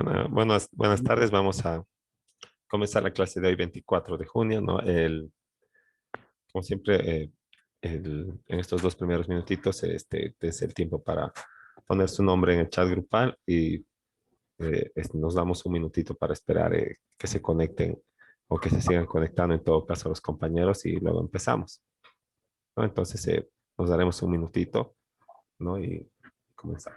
Buenas tardes. Vamos a comenzar la clase de hoy, 24 de junio, ¿no? Como siempre, en estos dos primeros minutitos, es el tiempo para poner su nombre en el chat grupal y nos damos un minutito para esperar que se conecten o que se sigan conectando en todo caso los compañeros y luego empezamos, ¿no? Entonces, nos daremos un minutito, ¿no? Y comenzar.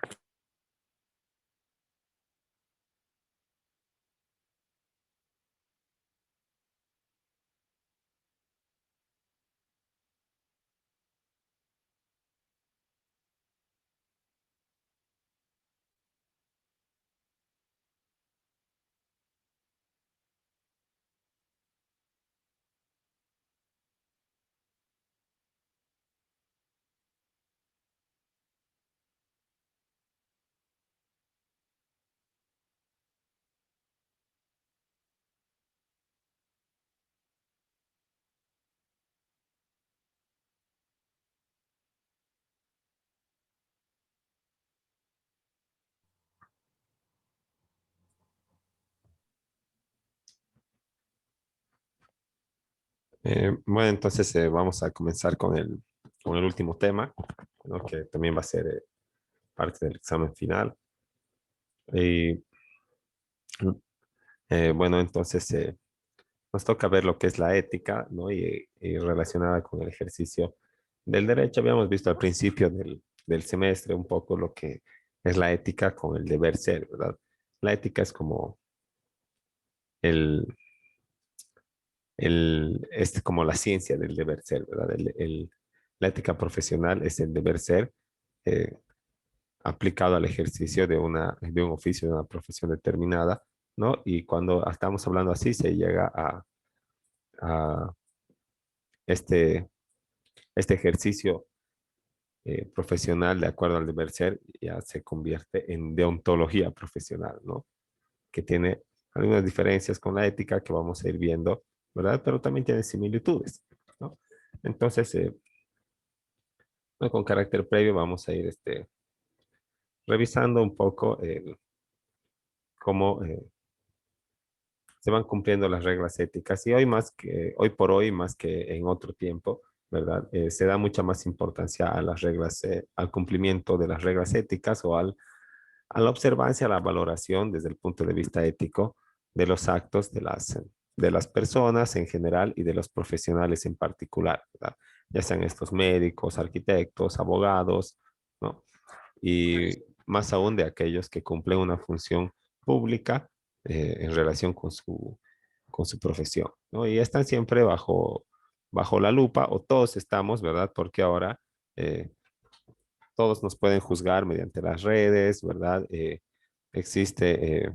Bueno, entonces vamos a comenzar con el último tema, ¿no? Que también va a ser parte del examen final. Y bueno, entonces nos toca ver lo que es la ética, ¿no? Y relacionada con el ejercicio del derecho. Habíamos visto al principio del semestre un poco lo que es la ética con el deber ser, ¿verdad? La ética es como el, como la ciencia del deber ser, ¿verdad? La ética profesional es el deber ser eh, aplicado al ejercicio de un oficio, de una profesión determinada, ¿no? Y cuando estamos hablando así, se llega a este, este ejercicio profesional de acuerdo al deber ser, ya se convierte en deontología profesional, ¿no? Que tiene algunas diferencias con la ética que vamos a ir viendo, ¿verdad? Pero también tiene similitudes, ¿no? Entonces, bueno, con carácter previo vamos a ir revisando un poco cómo se van cumpliendo las reglas éticas y hoy por hoy, más que en otro tiempo, ¿verdad? Se da mucha más importancia a las reglas, al cumplimiento de las reglas éticas o a la observancia, a la valoración desde el punto de vista ético de los actos de las personas en general y de los profesionales en particular, ¿verdad? Ya sean estos médicos, arquitectos, abogados, ¿no? Y más aún de aquellos que cumplen una función pública en relación con su profesión, ¿no? Y están siempre bajo la lupa, o todos estamos, ¿verdad? Porque ahora eh, todos nos pueden juzgar mediante las redes, ¿verdad? Existe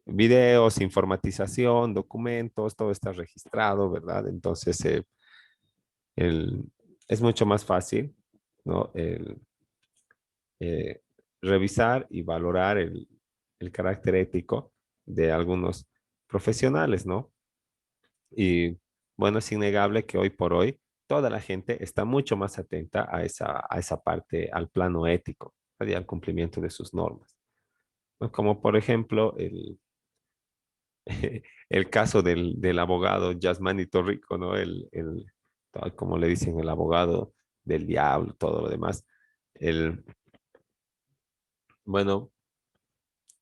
videos, informatización, documentos, todo está registrado, ¿verdad? Entonces, el, es mucho más fácil, ¿no? Eh, revisar y valorar el carácter ético de algunos profesionales, ¿no? Y bueno, es innegable que hoy por hoy toda la gente está mucho más atenta a esa parte, al plano ético, y al cumplimiento de sus normas, ¿no? Como por ejemplo el caso del abogado Yasmani Torrico, ¿no? Tal como le dicen, el abogado del diablo, todo lo demás. El, bueno,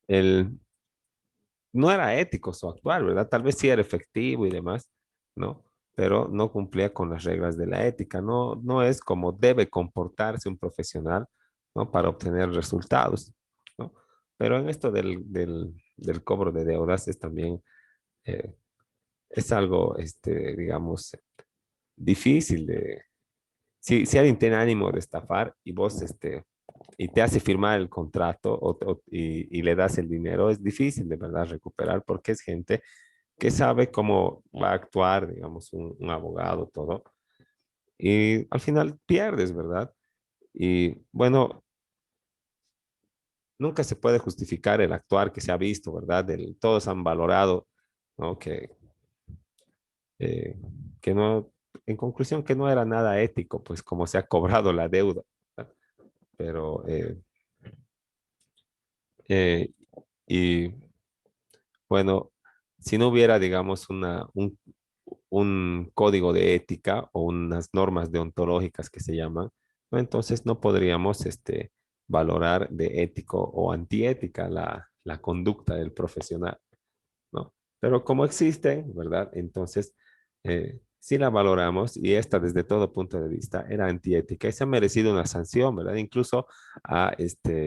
el, no era ético su actuar, ¿verdad? Tal vez sí era efectivo y demás, ¿no? Pero no cumplía con las reglas de la ética, no es como debe comportarse un profesional, ¿no? Para obtener resultados, ¿no? Pero en esto del cobro de deudas es también, eh, es algo, digamos, difícil si alguien tiene ánimo de estafar y vos, y te hace firmar el contrato y le das el dinero, es difícil de verdad recuperar porque es gente que sabe cómo va a actuar, digamos, un abogado, todo. Y al final pierdes, ¿verdad? Y bueno, nunca se puede justificar el actuar que se ha visto, ¿verdad? Todos han valorado, ¿no? Eh, que no, en conclusión, que no era nada ético, pues como se ha cobrado la deuda, ¿verdad? Pero, eh, y Bueno, si no hubiera, digamos, un código de ética o unas normas deontológicas que se llaman, ¿no? Entonces no podríamos valorar de ético o antiética la conducta del profesional, ¿no? Pero como existen, ¿verdad? Entonces, sí la valoramos y esta desde todo punto de vista era antiética y se ha merecido una sanción, ¿verdad? Incluso ha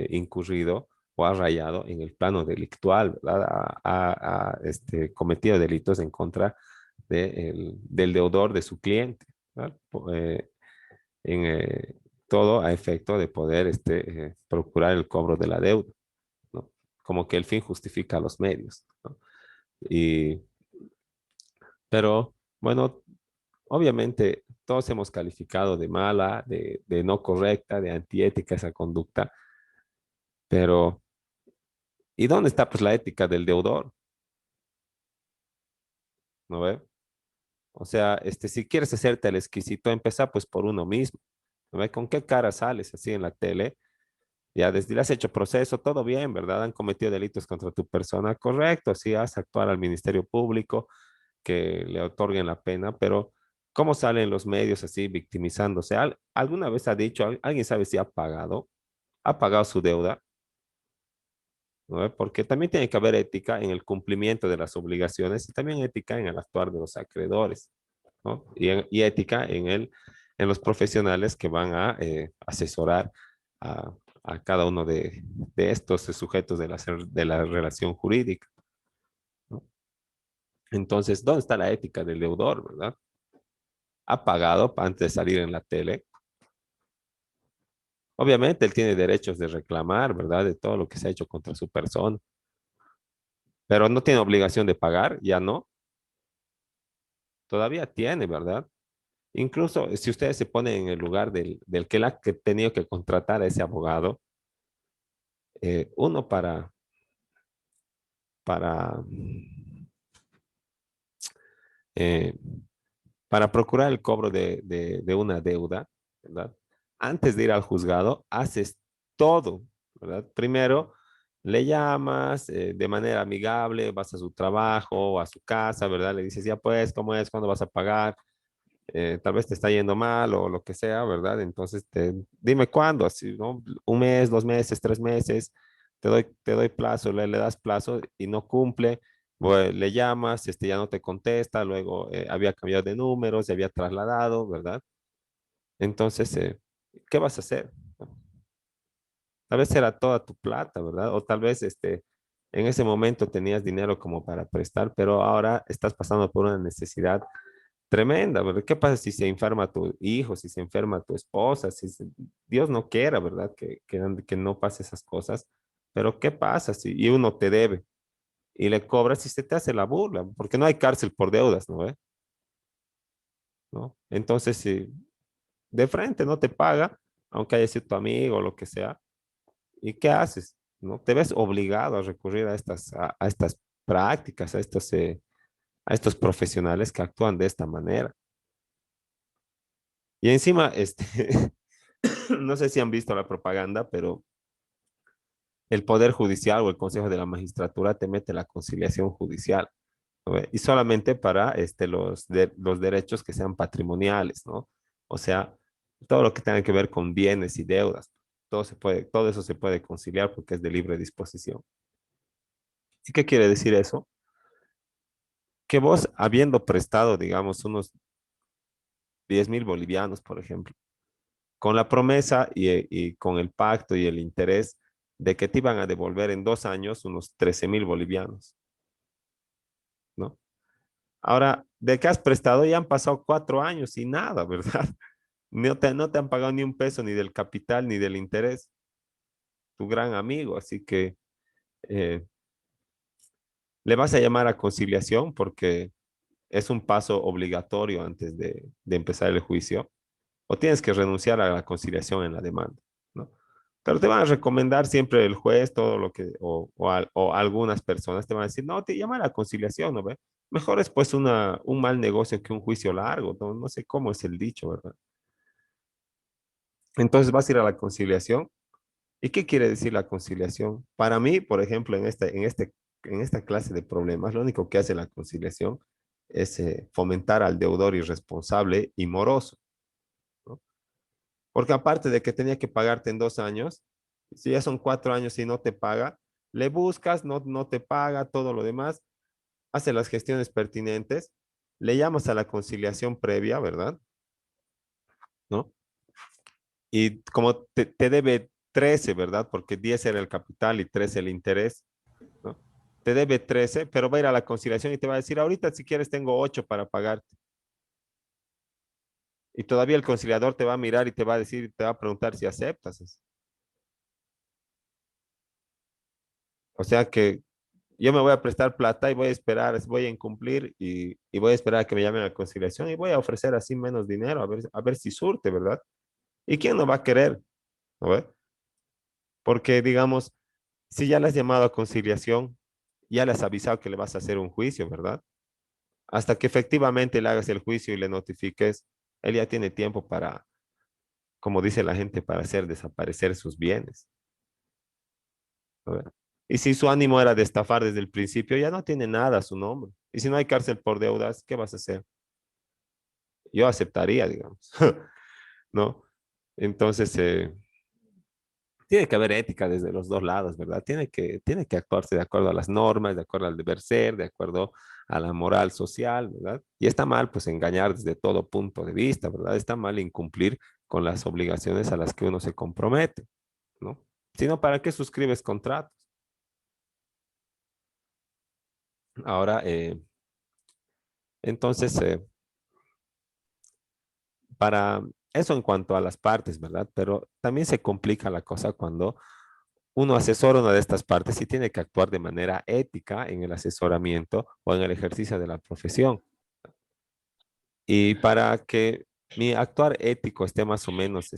incurrido o ha rayado en el plano delictual, ¿verdad? Cometido delitos en contra del deudor de su cliente, ¿verdad? En, todo a efecto de poder procurar el cobro de la deuda, ¿no? Como que el fin justifica los medios, ¿no? Y pero bueno, obviamente todos hemos calificado de mala, de no correcta, de antiética esa conducta, pero ¿y dónde está pues la ética del deudor? ¿No ve? O sea, si quieres hacerte el exquisito, empieza pues por uno mismo. ¿No ve? ¿Con qué cara sales así en la tele? Ya desde le has hecho proceso, todo bien, ¿verdad? Han cometido delitos contra tu persona, correcto, sí, has actuar al Ministerio Público, que le otorguen la pena, pero ¿cómo salen los medios así victimizándose? ¿Alguna vez ha dicho, alguien sabe si ha pagado su deuda? ¿No? Porque también tiene que haber ética en el cumplimiento de las obligaciones y también ética en el actuar de los acreedores, ¿no? Y ética en los profesionales que van a asesorar a, a cada uno de estos sujetos de la relación jurídica, ¿no? Entonces, ¿dónde está la ética del deudor, verdad? Ha pagado antes de salir en la tele. Obviamente, él tiene derechos de reclamar, ¿verdad? De todo lo que se ha hecho contra su persona, pero no tiene obligación de pagar, ya no. Todavía tiene, ¿verdad? Incluso si ustedes se ponen en el lugar del que él ha tenido que contratar a ese abogado, uno para, eh, para procurar el cobro de una deuda, ¿verdad? Antes de ir al juzgado, haces todo, ¿verdad? Primero, le llamas de manera amigable, vas a su trabajo o a su casa, ¿verdad? Le dices, ya pues, ¿cómo es? ¿Cuándo vas a pagar? Tal vez te está yendo mal o lo que sea, ¿verdad? Entonces, dime cuándo, así, ¿no? Un mes, 2 meses, 3 meses, te doy plazo, le das plazo y no cumple, le llamas, ya no te contesta, luego había cambiado de número, se había trasladado, ¿verdad? Entonces, ¿qué vas a hacer? Tal vez era toda tu plata, ¿verdad? O tal vez en ese momento tenías dinero como para prestar, pero ahora estás pasando por una necesidad tremenda, ¿verdad? ¿Qué pasa si se enferma tu hijo, si se enferma tu esposa, Dios no quiera, ¿verdad? Que no pase esas cosas, pero ¿qué pasa si y uno te debe y le cobras y se te hace la burla? Porque no hay cárcel por deudas, ¿no? ¿No? Entonces, si de frente no te paga, aunque haya sido tu amigo o lo que sea, ¿y qué haces? ¿No? Te ves obligado a recurrir a estas prácticas, a estos profesionales que actúan de esta manera. Y encima, no sé si han visto la propaganda, pero el Poder Judicial o el Consejo de la Magistratura te mete la conciliación judicial, ¿no? Y solamente para los derechos que sean patrimoniales, ¿no? O sea, todo lo que tenga que ver con bienes y deudas, todo eso se puede conciliar porque es de libre disposición. ¿Y qué quiere decir eso? Que vos, habiendo prestado, digamos, unos 10.000 bolivianos, por ejemplo, con la promesa y con el pacto y el interés de que te iban a devolver en 2 años unos 13.000 bolivianos, ¿no? Ahora, de que has prestado ya han pasado 4 años y nada, ¿verdad? No te han pagado ni un peso ni del capital ni del interés, tu gran amigo, así que eh, le vas a llamar a conciliación porque es un paso obligatorio antes de empezar el juicio, o tienes que renunciar a la conciliación en la demanda, ¿no? Pero te van a recomendar siempre el juez, todo lo que, o algunas personas te van a decir, no, te llama a la conciliación, ¿no ve? Mejor es pues un mal negocio que un juicio largo, ¿no? No sé cómo es el dicho, ¿verdad? Entonces vas a ir a la conciliación. ¿Y qué quiere decir la conciliación? Para mí, por ejemplo, en este en esta clase de problemas, lo único que hace la conciliación es fomentar al deudor irresponsable y moroso, ¿no? Porque aparte de que tenía que pagarte en 2 años, si ya son 4 años y no te paga, le buscas, no te paga, todo lo demás, hace las gestiones pertinentes, le llamas a la conciliación previa, ¿verdad? ¿No? Y como te debe 13, ¿verdad? Porque 10 era el capital y 13 el interés, ¿no? Te debe 13, pero va a ir a la conciliación y te va a decir, ahorita si quieres tengo 8 para pagarte. Y todavía el conciliador te va a mirar y te va a decir, te va a preguntar si aceptas. O sea que yo me voy a prestar plata y voy a esperar, voy a incumplir y voy a esperar a que me llamen a conciliación y voy a ofrecer así menos dinero, a ver si surte, ¿verdad? ¿Y quién no va a querer? ¿No ve? Porque, digamos, si ya le has llamado a conciliación, ya le has avisado que le vas a hacer un juicio, ¿verdad? Hasta que efectivamente le hagas el juicio y le notifiques, él ya tiene tiempo para, como dice la gente, para hacer desaparecer sus bienes. ¿No ve? Y si su ánimo era de estafar desde el principio, ya no tiene nada a su nombre. Y si no hay cárcel por deudas, ¿qué vas a hacer? Yo aceptaría, digamos, ¿no? Entonces, tiene que haber ética desde los dos lados, ¿verdad? Tiene que actuarse de acuerdo a las normas, de acuerdo al deber ser, de acuerdo a la moral social, ¿verdad? Y está mal, pues, engañar desde todo punto de vista, ¿verdad? Está mal incumplir con las obligaciones a las que uno se compromete, ¿no? Sino, ¿para qué suscribes contratos? Ahora, entonces, para eso en cuanto a las partes, ¿verdad? Pero también se complica la cosa cuando uno asesora una de estas partes y tiene que actuar de manera ética en el asesoramiento o en el ejercicio de la profesión. Y para que mi actuar ético esté más o menos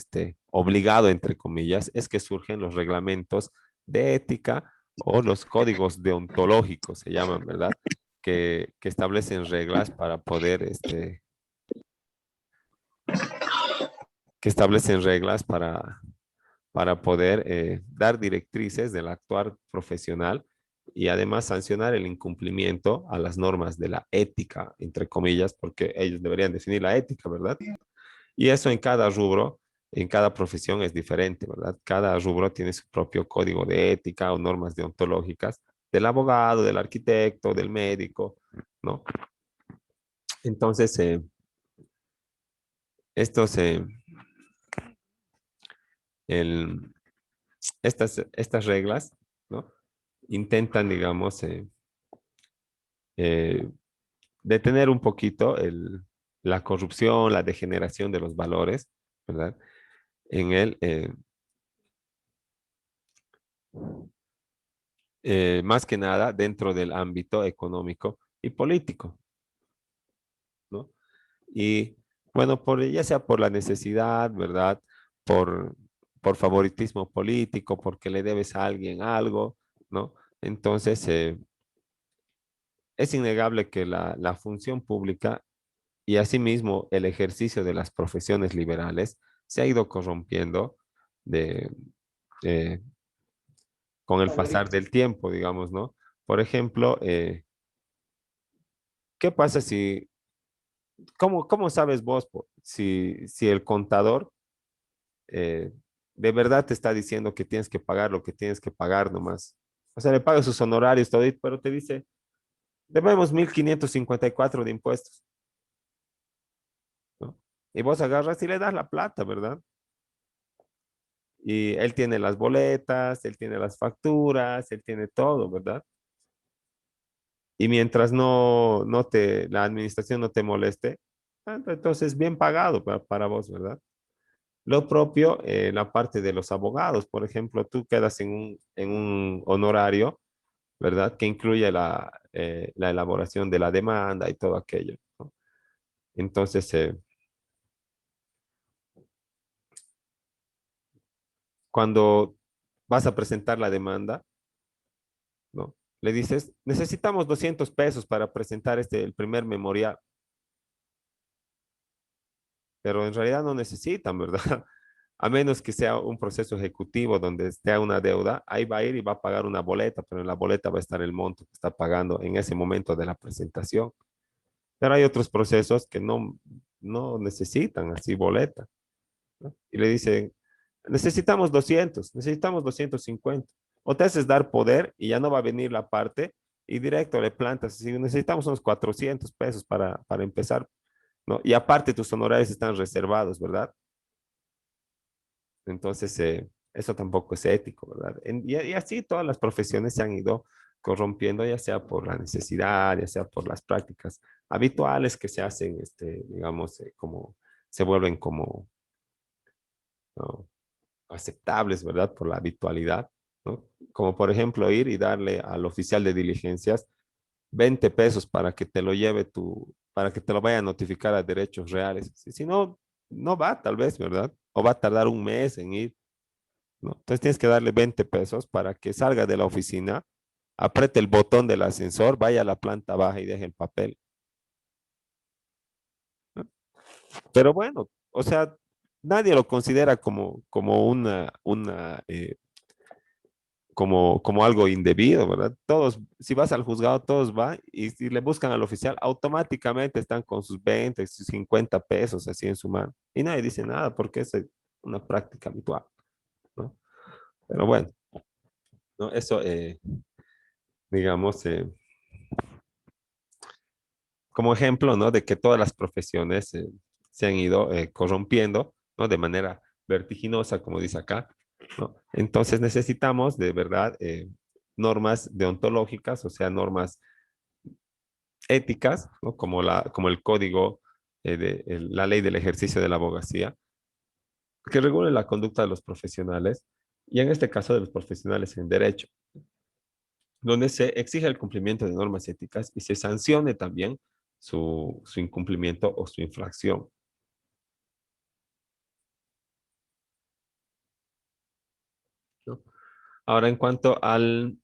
obligado, entre comillas, es que surgen los reglamentos de ética o los códigos deontológicos, se llaman, ¿verdad? Que establecen reglas para poder, que establecen reglas para poder dar directrices del actuar profesional y además sancionar el incumplimiento a las normas de la ética, entre comillas, porque ellos deberían definir la ética, ¿verdad? Y eso en cada rubro, en cada profesión es diferente, ¿verdad? Cada rubro tiene su propio código de ética o normas deontológicas del abogado, del arquitecto, del médico, ¿no? Entonces, estos, el, estas reglas, ¿no? Intentan, digamos, eh, detener un poquito la corrupción, la degeneración de los valores, ¿verdad? En el, más que nada dentro del ámbito económico y político, ¿no? Y bueno, ya sea por la necesidad, ¿verdad? Por, por favoritismo político, porque le debes a alguien algo, ¿no? Entonces, es innegable que la función pública y asimismo el ejercicio de las profesiones liberales se ha ido corrompiendo de, eh, con el pasar del tiempo, digamos, ¿no? Por ejemplo, ¿qué pasa si, cómo sabes vos si el contador eh, de verdad te está diciendo que tienes que pagar lo que tienes que pagar nomás? O sea, le pagas sus honorarios, todo, pero te dice, debemos 1.554 de impuestos, ¿no? Y vos agarras y le das la plata, ¿verdad? Y él tiene las boletas, él tiene las facturas, él tiene todo, ¿verdad? Y mientras la administración no te moleste, entonces bien pagado para vos, ¿verdad? Lo propio, la parte de los abogados, por ejemplo, tú quedas en un honorario, ¿verdad? Que incluye la elaboración de la demanda y todo aquello, ¿no? Entonces, cuando vas a presentar la demanda, ¿no? Le dices, necesitamos 200 pesos para presentar el primer memorial, pero en realidad no necesitan, ¿verdad? A menos que sea un proceso ejecutivo donde esté una deuda, ahí va a ir y va a pagar una boleta, pero en la boleta va a estar el monto que está pagando en ese momento de la presentación. Pero hay otros procesos que no necesitan así boleta, ¿no? Y le dicen, necesitamos 250. O te haces dar poder y ya no va a venir la parte y directo le plantas, si necesitamos unos 400 pesos para empezar, ¿no? Y aparte tus honorarios están reservados, ¿verdad? Entonces, eso tampoco es ético, ¿verdad? Y así todas las profesiones se han ido corrompiendo, ya sea por la necesidad, ya sea por las prácticas habituales que se hacen, digamos, como se vuelven como, ¿no?, aceptables, ¿verdad? Por la habitualidad, ¿no? Como por ejemplo ir y darle al oficial de diligencias 20 pesos para que te lo lleve para que te lo vaya a notificar a derechos reales. Si no, no va tal vez, ¿verdad? O va a tardar un mes en ir, ¿no? Entonces tienes que darle 20 pesos para que salga de la oficina, apriete el botón del ascensor, vaya a la planta baja y deje el papel, ¿no? Pero bueno, o sea, nadie lo considera como como algo indebido, ¿verdad? Todos, si vas al juzgado, todos van y si le buscan al oficial, automáticamente están con sus 20, sus 50 pesos así en su mano. Y nadie dice nada porque es una práctica habitual, ¿no? Pero bueno, ¿no? Eso, digamos, como ejemplo, ¿no? De que todas las profesiones se han ido corrompiendo, ¿no? De manera vertiginosa, como dice acá, ¿no? Entonces necesitamos de verdad normas deontológicas, o sea, normas éticas, ¿no? Como el código la ley del ejercicio de la abogacía, que regule la conducta de los profesionales, y en este caso de los profesionales en derecho, donde se exige el cumplimiento de normas éticas y se sancione también su incumplimiento o su infracción, ¿no? Ahora, en cuanto al,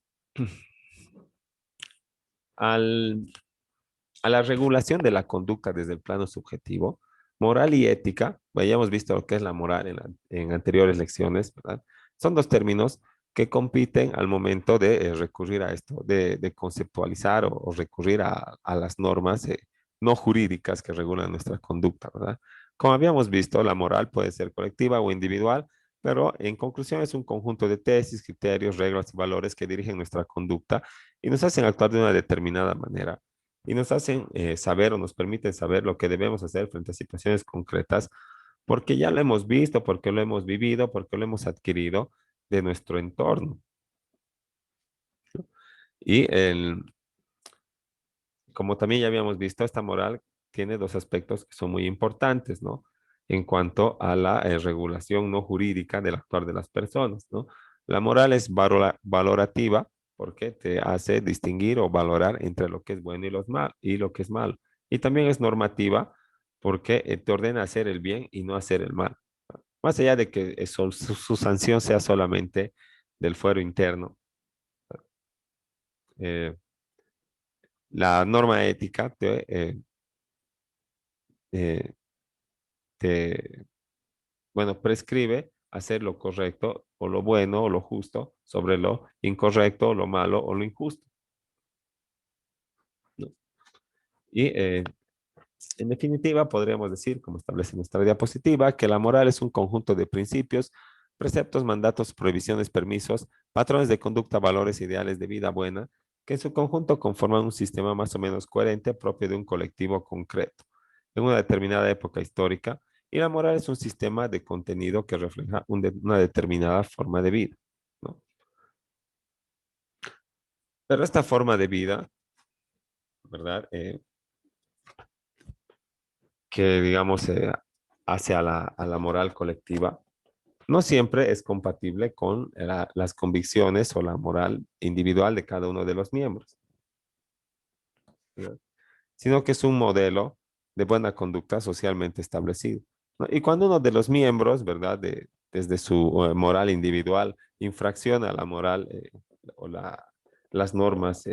a la regulación de la conducta desde el plano subjetivo, moral y ética, ya hemos visto lo que es la moral en anteriores lecciones, ¿verdad? Son dos términos que compiten al momento de recurrir a esto, de conceptualizar o recurrir a las normas no jurídicas que regulan nuestra conducta, ¿verdad? Como habíamos visto, la moral puede ser colectiva o individual, pero en conclusión es un conjunto de tesis, criterios, reglas y valores que dirigen nuestra conducta y nos hacen actuar de una determinada manera y nos hacen saber o nos permiten saber lo que debemos hacer frente a situaciones concretas, porque ya lo hemos visto, porque lo hemos vivido, porque lo hemos adquirido de nuestro entorno. Y como también ya habíamos visto, esta moral tiene dos aspectos que son muy importantes, ¿no? En cuanto a la regulación no jurídica del actuar de las personas, ¿no? La moral es valorativa porque te hace distinguir o valorar entre lo que es bueno y lo que es malo. Y también es normativa porque te ordena hacer el bien y no hacer el mal. Más allá de que su sanción sea solamente del fuero interno. eh, la norma ética eh, te, bueno, prescribe hacer lo correcto o lo bueno o lo justo sobre lo incorrecto o lo malo o lo injusto, ¿no? Y en definitiva, podríamos decir, como establece nuestra diapositiva, que la moral es un conjunto de principios, preceptos, mandatos, prohibiciones, permisos, patrones de conducta, valores, ideales de vida buena, que en su conjunto conforman un sistema más o menos coherente propio de un colectivo concreto en una determinada época histórica. Y la moral es un sistema de contenido que refleja una determinada forma de vida, ¿no? Pero esta forma de vida, ¿verdad? Que digamos hace a la moral colectiva, no siempre es compatible con las convicciones o la moral individual de cada uno de los miembros, ¿verdad? Sino que es un modelo de buena conducta socialmente establecido, ¿no? Y cuando uno de los miembros, ¿verdad? Desde su moral individual, infracciona la moral o las normas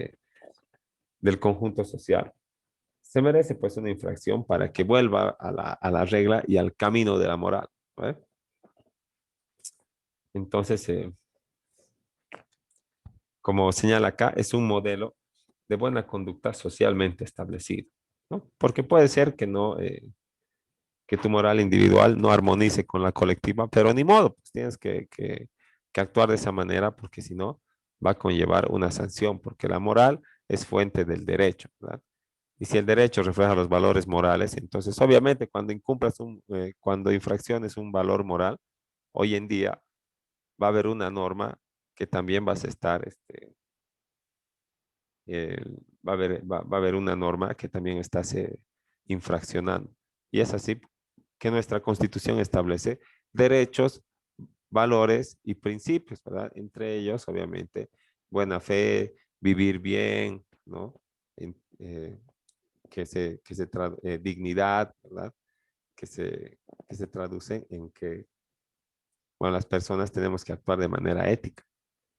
del conjunto social, se merece pues una infracción para que vuelva a la regla y al camino de la moral, ¿eh? Entonces, como señala acá, es un modelo de buena conducta socialmente establecido, ¿no? Porque puede ser que no, que tu moral individual no armonice con la colectiva, pero ni modo, pues tienes que actuar de esa manera porque si no va a conllevar una sanción, porque la moral es fuente del derecho, ¿verdad? Y si el derecho refleja los valores morales, entonces obviamente cuando infracciones un valor moral, hoy en día va a haber una norma que también vas a estar, va a haber una norma que también estás infraccionando. Y es así que nuestra Constitución establece derechos, valores y principios, ¿verdad? Entre ellos, obviamente, buena fe, vivir bien, ¿no? En- dignidad, ¿verdad? Que se, que se traduce en que, bueno, las personas tenemos que actuar de manera ética,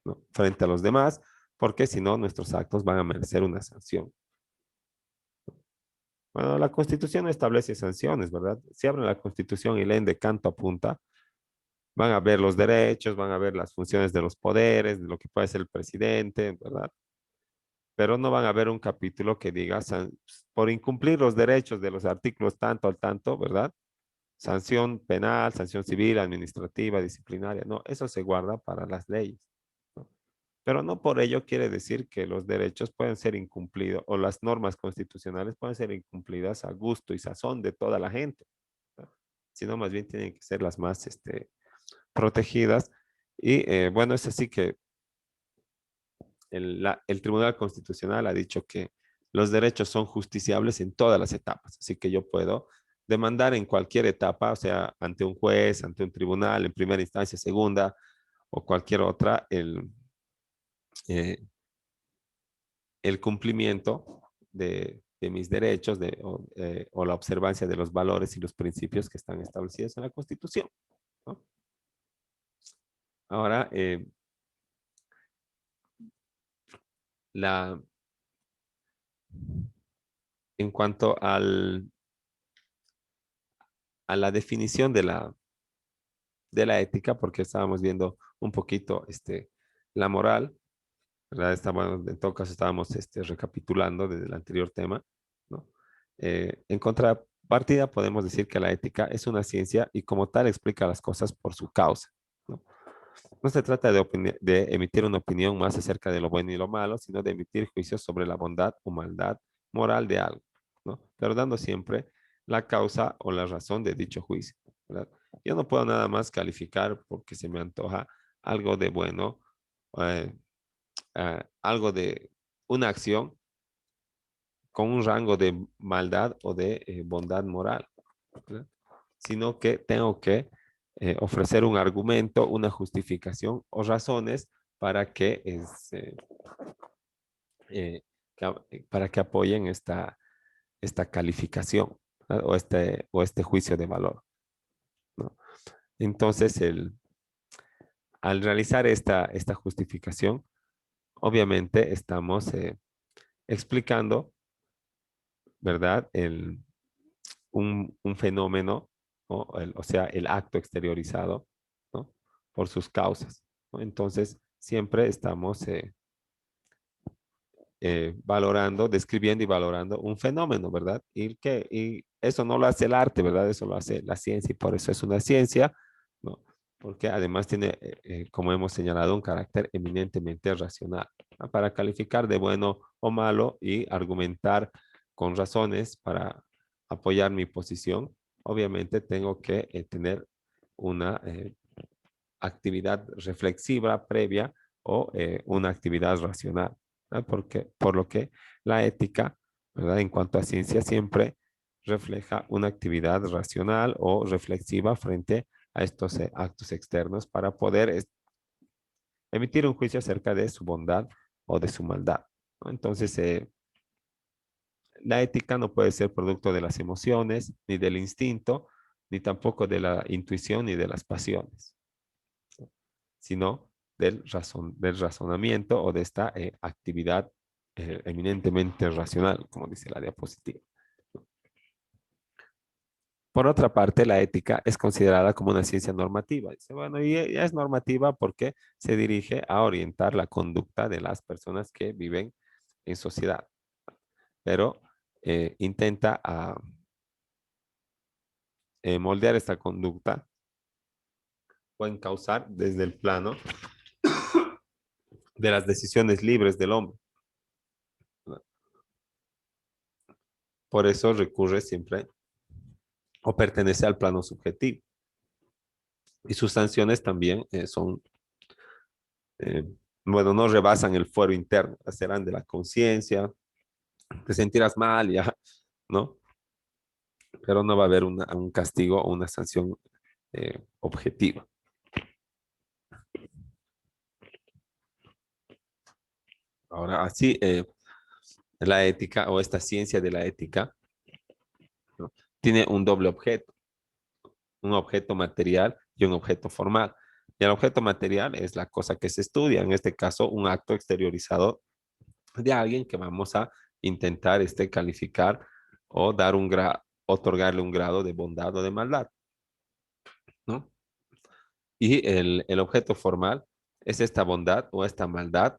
¿no? Frente a los demás, porque si no, nuestros actos van a merecer una sanción. Bueno, la Constitución no establece sanciones, ¿verdad? Si abren la Constitución y leen de canto a punta, van a ver los derechos, van a ver las funciones de los poderes, de lo que puede ser el presidente, ¿verdad? Pero no van a ver un capítulo que diga, por incumplir los derechos de los artículos tanto al tanto, ¿verdad? Sanción penal, sanción civil, administrativa, disciplinaria. No, eso se guarda para las leyes, ¿no? Pero no por ello quiere decir que los derechos pueden ser incumplidos o las normas constitucionales pueden ser incumplidas a gusto y sazón de toda la gente, ¿no? Sino más bien tienen que ser las más protegidas. Y bueno, es así que el Tribunal Constitucional ha dicho que los derechos son justiciables en todas las etapas. Así que yo puedo demandar en cualquier etapa, o sea, ante un juez, ante un tribunal, en primera instancia, segunda o cualquier otra, eh, el cumplimiento de mis derechos o la observancia de los valores y los principios que están establecidos en la Constitución, ¿no? Ahora, la, en cuanto a la definición de la ética, porque estábamos viendo un poquito la moral, ¿verdad? En todo caso estábamos recapitulando desde el anterior tema, ¿no? En contrapartida, podemos decir que la ética es una ciencia y como tal explica las cosas por su causa, ¿no? No se trata de emitir una opinión más acerca de lo bueno y lo malo, sino de emitir juicios sobre la bondad o maldad moral de algo, ¿no? Pero dando siempre la causa o la razón de dicho juicio, ¿verdad? Yo no puedo nada más calificar porque se me antoja algo de bueno, eh, algo de una acción con un rango de maldad o de bondad moral, ¿verdad? Sino que tengo que ofrecer un argumento, una justificación o razones para que, eh, para que apoyen esta calificación, ¿verdad? O este juicio de valor, ¿no? Entonces, al realizar esta justificación, obviamente estamos explicando, ¿verdad? Un fenómeno, ¿no? O sea, el acto exteriorizado, ¿no? Por sus causas, ¿no? Entonces, siempre estamos valorando, describiendo y valorando un fenómeno, ¿verdad? Y eso no lo hace el arte, ¿verdad? Eso lo hace la ciencia y por eso es una ciencia, ¿no? Porque además tiene, como hemos señalado, un carácter eminentemente racional, ¿no? Para calificar de bueno o malo y argumentar con razones para apoyar mi posición, obviamente tengo que tener una actividad reflexiva previa o una actividad racional, ¿verdad? Por lo que la ética, ¿verdad? En cuanto a ciencia, siempre refleja una actividad racional o reflexiva frente a estos actos externos para poder emitir un juicio acerca de su bondad o de su maldad, ¿no? Entonces, la ética no puede ser producto de las emociones, ni del instinto, ni tampoco de la intuición, ni de las pasiones, sino del razonamiento o de esta actividad eminentemente racional, como dice la diapositiva. Por otra parte, la ética es considerada como una ciencia normativa. Dice, bueno, y ya es normativa porque se dirige a orientar la conducta de las personas que viven en sociedad, pero intenta moldear esta conducta o encauzar desde el plano de las decisiones libres del hombre. Por eso recurre siempre o pertenece al plano subjetivo. Y sus sanciones también son, eh, bueno, no rebasan el fuero interno, serán de la conciencia, te sentirás mal ya, ¿no? Pero no va a haber un castigo o una sanción objetiva. Ahora, así, la ética o esta ciencia de la ética, ¿no? Tiene un doble objeto, un objeto material y un objeto formal. Y el objeto material es la cosa que se estudia, en este caso, un acto exteriorizado de alguien que vamos a intentar calificar o dar otorgarle un grado de bondad o de maldad, ¿no? Y el objeto formal es esta bondad o esta maldad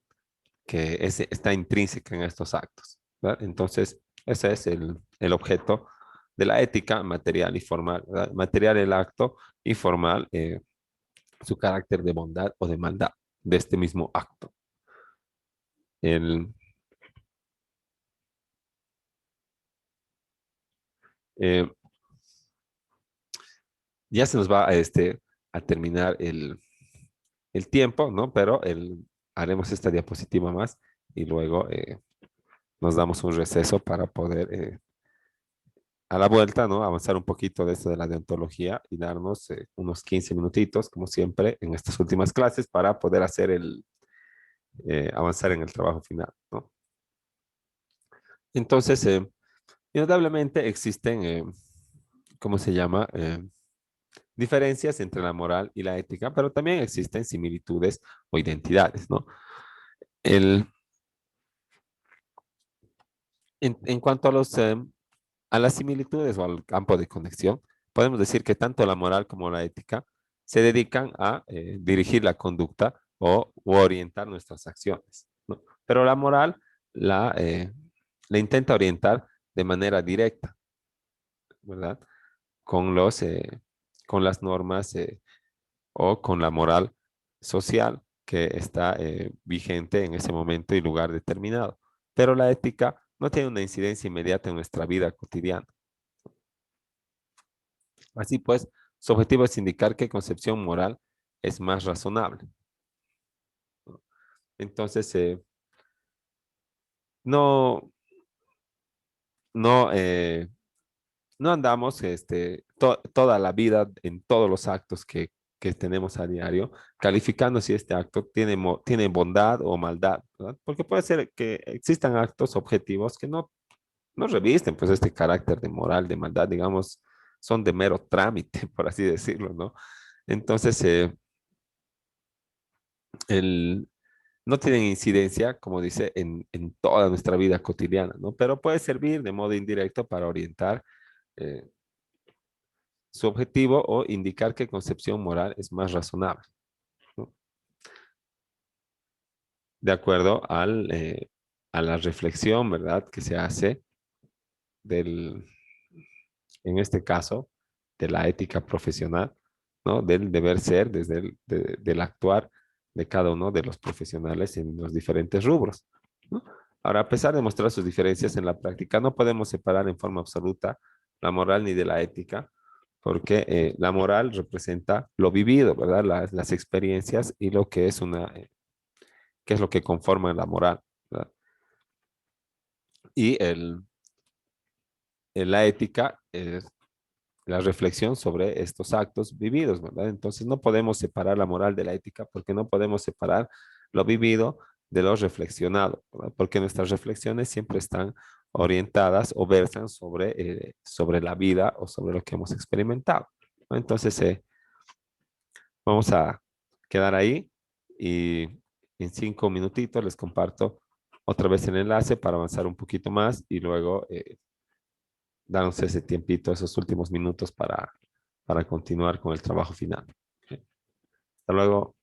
que está intrínseca en estos actos, ¿verdad? Entonces, ese es el objeto de la ética material y formal, ¿verdad? Material el acto y formal su carácter de bondad o de maldad de este mismo acto. El, eh, ya se nos va a terminar el tiempo, ¿no? Pero haremos esta diapositiva más y luego nos damos un receso para poder a la vuelta, ¿no? Avanzar un poquito de esto de la deontología y darnos unos 15 minutitos, como siempre, en estas últimas clases para poder hacer avanzar en el trabajo final, ¿no? Entonces, indudablemente existen, ¿cómo se llama? Diferencias entre la moral y la ética, pero también existen similitudes o identidades, ¿no? El, en cuanto a las similitudes o al campo de conexión, podemos decir que tanto la moral como la ética se dedican a dirigir la conducta o orientar nuestras acciones, ¿no? Pero la moral la intenta orientar de manera directa, ¿verdad? Con con las normas o con la moral social que está vigente en ese momento y lugar determinado. Pero la ética no tiene una incidencia inmediata en nuestra vida cotidiana. Así pues, su objetivo es indicar qué concepción moral es más razonable. Entonces, no, no, no andamos toda la vida en todos los actos que tenemos a diario, calificando si este acto tiene bondad o maldad, ¿verdad? Porque puede ser que existan actos objetivos que no revisten pues este carácter de moral, de maldad, digamos, son de mero trámite, por así decirlo, ¿no? Entonces, el, no tienen incidencia, como dice, en toda nuestra vida cotidiana, ¿no? Pero puede servir de modo indirecto para orientar eh, su objetivo o indicar qué concepción moral es más razonable, ¿no? De acuerdo a la reflexión, ¿verdad? Que se hace del, en este caso, de la ética profesional, ¿no? Del deber ser, desde del actuar de cada uno de los profesionales en los diferentes rubros, ¿no? Ahora, a pesar de mostrar sus diferencias en la práctica, no podemos separar en forma absoluta la moral ni de la ética, porque la moral representa lo vivido, ¿verdad? Las experiencias y lo que es qué es lo que conforma la moral, ¿verdad? Y la ética es la reflexión sobre estos actos vividos, ¿verdad? Entonces no podemos separar la moral de la ética porque no podemos separar lo vivido de lo reflexionado, ¿verdad? Porque nuestras reflexiones siempre están orientadas o versan sobre la vida o sobre lo que hemos experimentado, ¿no? Entonces vamos a quedar ahí y en 5 minutitos les comparto otra vez el enlace para avanzar un poquito más y luego darnos ese tiempito, esos últimos minutos para continuar con el trabajo final. Hasta luego.